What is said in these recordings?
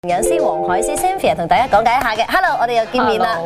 營養師黃海詩 Cynthia 同大家講解一下嘅。Hello， 我哋又見面啦。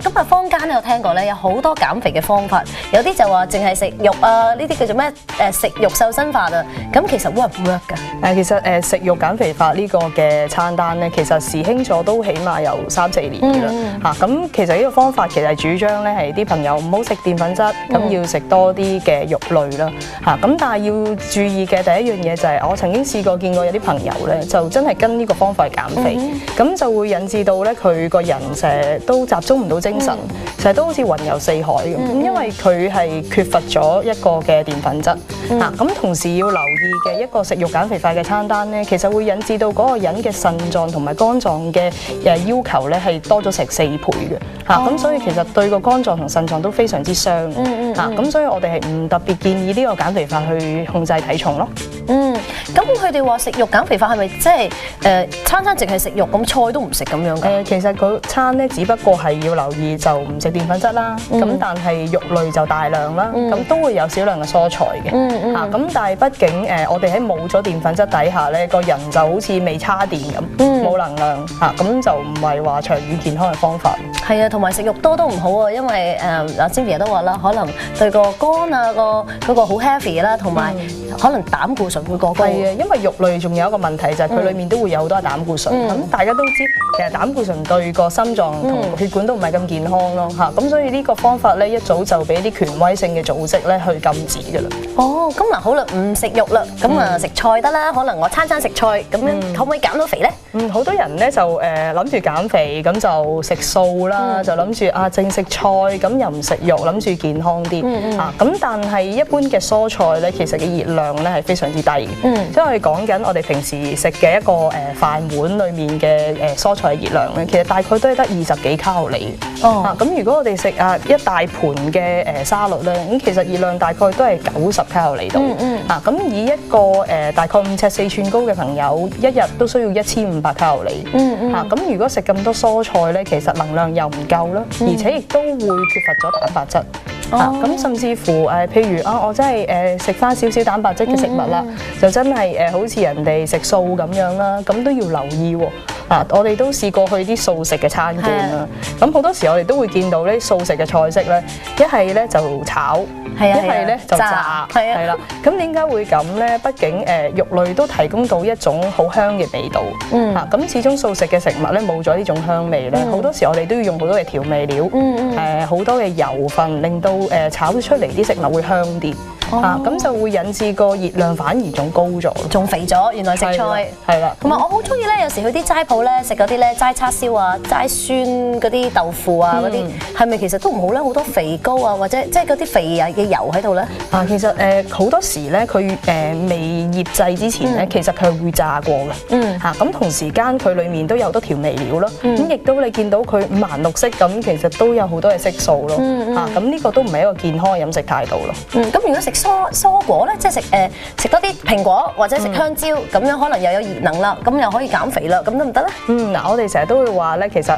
今日坊間咧有聽過咧有好多減肥嘅方法，有啲就話淨係食肉啊，呢啲叫做咩食肉瘦身法啊。咁其實 work 唔 work 㗎？其實食肉減肥法呢個嘅餐單咧，其實時興咗都起碼有3-4年㗎啦。咁其實呢個方法其實主張咧係啲朋友唔好食澱粉質，咁要食多啲嘅肉類啦。咁但係要注意嘅第一樣嘢就係我曾經試過見過有啲朋友咧就真係跟呢個方法去減肥，咁就會引致到咧佢個人成日都集中唔到精神，成日都好似雲遊四海咁。因為佢係缺乏咗一個嘅澱粉質。咁同時要留意嘅一個食肉減肥法嘅餐單咧，其實會引致到嗰個人嘅腎臟同埋肝臟嘅要求咧係多咗成4倍嘅。咁所以其實對個肝臟同腎臟都非常之傷。咁所以我哋係唔特別建議呢個減肥法去控制體重咯。咁佢哋話食肉減肥法係咪即係餐餐淨係食肉，咁菜都唔食咁樣㗎？其實個餐咧只不過係要留意就唔食澱粉質啦，咁但係肉類就大量啦，咁都會有少量嘅蔬菜嘅。咁但係畢竟我哋喺冇咗澱粉質底下咧，個人就好似未叉電咁，冇能量咁就唔係話長遠健康嘅方法。係啊，同埋食肉多都唔好啊，因為阿 Cynthia 都話啦，可能對個肝啊嗰個好 heavy 啦，同埋可能膽固醇會過高。係啊，因為肉類仲有一個問題就係佢裡面都會有好多膽固醇。咁大家都知其實膽固醇對個心臟同血管都唔係咁健康咯。咁所以呢個方法咧一早就俾啲權威性嘅組織咧去禁止㗎啦。哦，咁嗱好啦，唔食肉啦，咁食菜得啦。可能我餐餐食菜，咁樣可唔可以減到肥咧？好多人咧就諗住減肥，咁就食素啦，就諗住淨食菜，咁又唔食肉，諗住健康啲。咁但係一般嘅蔬菜咧，其實嘅熱量咧係非常之低嘅。即係我哋講緊我哋平時食嘅一個飯碗裡面嘅蔬菜熱量咧，其實大概都係得20幾卡路里。咁如果我哋食一大盤嘅沙律咧，咁其實熱量大概都係90卡路里度。咁以一個大概5尺4寸高嘅朋友，一日都需要1500卡路里。咁如果食咁多蔬菜咧，其實能量又唔夠啦，而且亦都會缺乏咗蛋白質。咁甚至乎譬如我真係食翻少少蛋白質嘅食物啦，就真係好似人哋食素咁樣啦，咁都要留意喎。我哋都試過去啲素食嘅餐館啦，咁好多時我哋都會見到呢素食嘅菜式咧，一係咧就炒，一係咧就炸，係啦。咁點解會咁咧？畢竟肉類都提供到一種好香嘅味道。咁始終素食嘅食物咧冇咗呢種香味咧，好多時我哋都要用好多嘅調味料，好多嘅油分，令到炒出嚟啲食物會香啲。咁就會引致個熱量反而仲高咗，仲肥咗。原來食菜係啦，同埋我好中意咧，有時去啲齋鋪咧食嗰啲咧齋叉燒啊、齋酸嗰啲豆腐啊嗰啲，係咪其實都唔好咧？好多肥膏啊，或者即係嗰啲肥嘅油喺度咧。其實好多時咧，佢未醃製之前咧，其實佢係會炸過嘅。咁同時間佢裡面都有好多調味料啦。咁亦都你見到佢五顏六色咁，其實都有好多嘅色素咯。咁呢個都唔係一個健康嘅飲食態度咯。咁如果食蔬果咧，即係食多啲蘋果或者食香蕉，咁樣可能又有熱能啦，咁又可以減肥啦，咁得唔得咧？我哋成日都會話咧，其實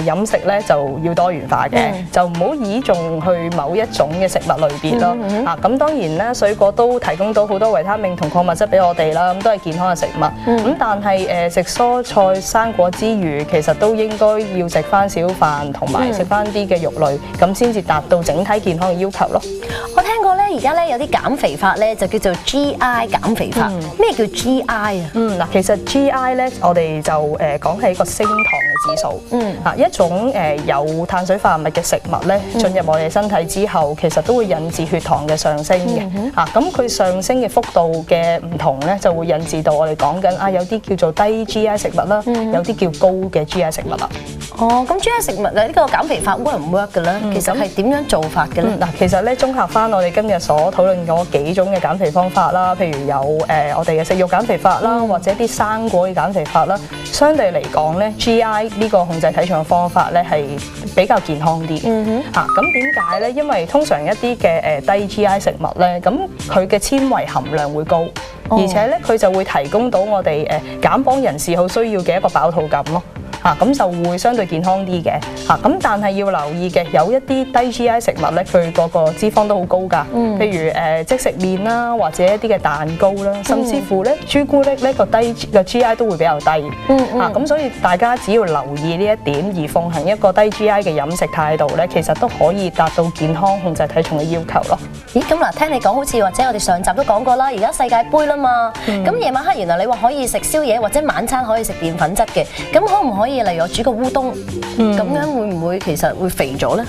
飲食咧就要多元化嘅，就唔好倚重去某一種嘅食物類別咯。咁當然啦，水果都提供到好多維他命同礦物質俾我哋啦，咁都係健康嘅食物。咁但係食蔬菜生果之餘，其實都應該要食翻少飯，同埋食翻啲嘅肉類，咁先至達到整體健康嘅要求咯。我聽過咧，而家咧有啲減肥法咧就叫做 GI 減肥法。咩叫 GI 啊？其實 GI 咧，我哋就講係一個升糖嘅指數。一種有碳水化合物嘅食物咧，進入我哋身體之後，其實都會引致血糖嘅上升嘅。咁佢上升嘅幅度嘅唔同咧，就會引致到我哋講緊有啲叫做低 GI 食物啦，有啲叫高嘅 GI 食物啦。咁 GI 食物呢個減肥法 work 唔 work 嘅咧？其實係點樣做法嘅咧？其實咧綜合翻我哋今日所討論嗰幾種嘅減肥方法啦，譬如有我哋嘅食肉減肥法啦，或者啲生果嘅減肥法啦，相對嚟講咧 GI 呢個控制體重嘅方法咧係比較健康啲。咁點解咧？因為通常一啲嘅低 GI 食物咧，咁佢嘅纖維含量會高，而且咧佢就會提供到我哋減磅人士好需要嘅一個飽肚感咯。咁就會相對健康啲嘅咁但係要留意嘅有一啲低 GI 食物咧，佢嗰個脂肪都好高㗎，譬如即食麵啦，或者一啲嘅蛋糕啦，甚至乎咧朱古力呢個低嘅 GI 都會比較低，咁所以大家只要留意呢一點而奉行一個低 GI 嘅飲食態度咧，其實都可以達到健康控制體重嘅要求咯。咦，咁嗱，聽你講好似或者我哋上集都講過啦，而家世界盃啦嘛，咁夜晚黑原來你話可以食宵夜或者晚餐可以食澱粉質嘅，咁可唔可以例如我煮個烏冬，咁樣會唔會其實會肥咗咧？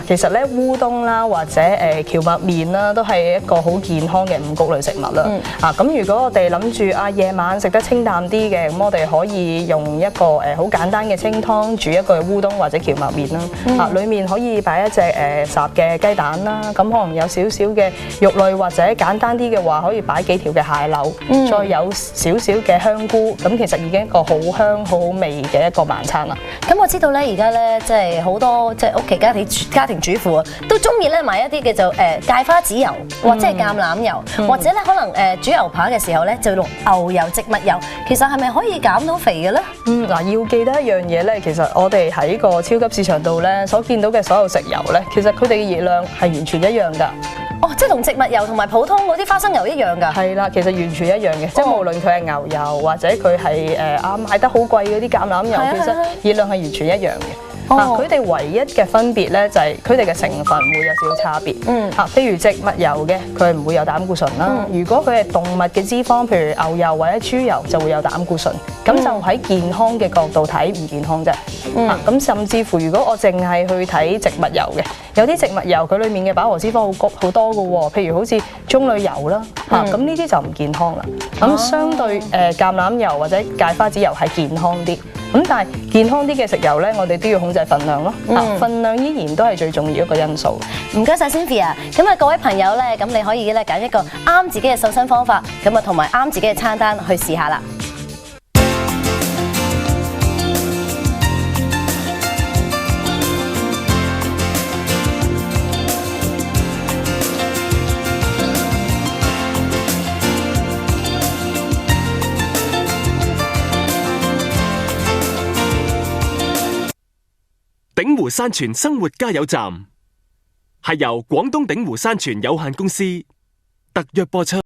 其實咧烏冬啦或者蕎麥麵啦，都係一個好健康嘅五穀類食物啦。咁如果我哋諗住夜晚食得清淡啲嘅，咁我哋可以用一個好簡單嘅清湯煮一個烏冬或者蕎麥麵啦。裡面可以擺一隻烚嘅雞蛋啦，咁可能有少少嘅肉類，或者簡單啲嘅話可以擺幾條嘅蟹柳，再有少少嘅香菇，咁其實已經一個好香好好味嘅一個晚餐啦。咁我知道咧，而家咧即係好多即係屋企家庭主婦啊，都中意咧買一啲嘅就芥花籽油或者係橄欖油，或者咧可能煮牛扒嘅時候咧就用牛油、植物油，其實係咪可以減到肥嘅咧？要記得一樣嘢咧，其實我哋喺個超級市場度咧所見到嘅所有食油咧，其實佢哋嘅熱量係完全一樣㗎。即係同植物油同埋普通嗰啲花生油一樣㗎。係啦，其實完全一樣嘅，即係無論佢係牛油或者佢係買得好貴嗰啲橄欖油，其實熱量係完全一樣嘅。佢哋唯一嘅分別咧就係佢哋嘅成分會有少少差別。譬如植物油嘅，佢唔會有膽固醇啦。如果佢係動物嘅脂肪，譬如牛油或者豬油，就會有膽固醇。咁就喺健康嘅角度睇唔健康啫。咁甚至乎如果我淨係去睇植物油嘅，有啲植物油佢裡面嘅飽和脂肪好多嘅喎，譬如好似棕櫚油啦，咁呢啲就唔健康啦。咁相對橄欖油或者芥花籽油係健康啲。咁但係健康啲嘅食油咧，我哋都要控制份量咯。份量依然都係最重要一個因素。唔該晒 Cynthia。咁啊，各位朋友咧，咁你可以咧揀一個啱自己嘅瘦身方法，咁啊同埋啱自己嘅餐單去試下啦。鼎湖山泉生活加油站係由廣東鼎湖山泉有限公司特約播出。